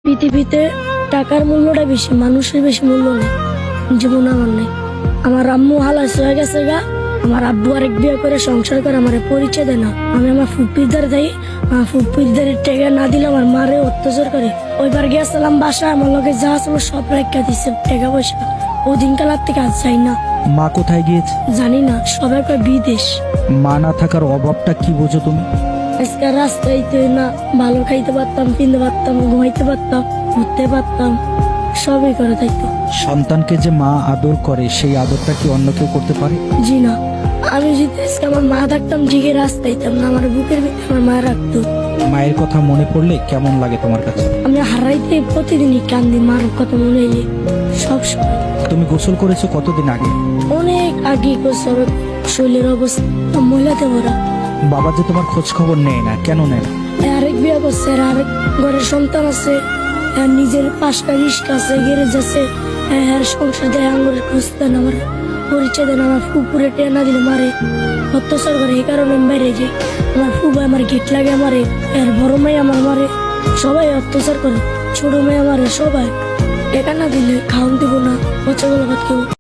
পৃথিবীতে টাকার মূল্যটা বেশি, মানুষের বেশি মূল্য নেই। জীবন আমার নেই। আমার আম্মু হালাস হয়ে গেছে গা, আমার আব্বু আরেক বিয়ে করে সংসার করে আমার পরিচয় দেয় না। আমি আমার ফুপিদার দেই, আমার ফুপিদার টেকা না দিলে আমার মারে অত্যাচার করে। ওইবার গিয়েছিলাম বাসায়, আমার লগে যা ছিল সব রেখা দিচ্ছে টাকা পয়সা। ও দিনকালার থেকে আজ যাই না। মা কোথায় গিয়েছে? জানি না, সবাই কয় বিদেশ। মা না থাকার অভাবটা কি বোঝো তুমি? আজকে রাস্তায় তো না ভালো খাইতে পারতাম, কিনতে পারতাম, ঘুমাইতে পারতাম, ঘুরতে পারতাম, সবই করে থাকতো। সন্তানকে যে মা আদর করে সেই আদরটা কি অন্য কেউ করতে পারে? জি না, আমি যদি আজকে আমার মা থাকতাম ঠিকই রাস্তাইতাম না, আমার বুকের ভিতরে আমার মা রাখতো। মায়ের কথা মনে পড়লে কেমন লাগে তোমার কাছে? আমি হারাইতে প্রতিদিনই কান্দি, মার কথা মনে এলে সব সময়। তুমি গোসল করেছো কতদিন আগে? অনেক আগে গোসল, শরীরের অবস্থা মহিলাতে ভরা। বাবা যে তোমার খোঁজ খবর নেয় না, কেন নেয় না? আরেক বিয়ে করছে, আরেক ঘরের সন্তান আছে, আর নিজের 5টা রিস্ক আছে, গ্যারেজ আছে, আর সংসার দেয়, আঙুরের খোঁজ দেন, আমার পরিচয় দেন। আমার ফুপুরে টেনা দিলে মারে, অত্যাচার করে। এই কারণে আমি বাইরে যাই। আমার ফুবা আমার গেট লাগে মারে, আর বড় মেয়ে আমার মারে, সবাই অত্যাচার করে। ছোট মেয়ে মারে, সবাই। টাকা না দিলে খাওয়ান দিব না, পচা গলা ভাত খাবো।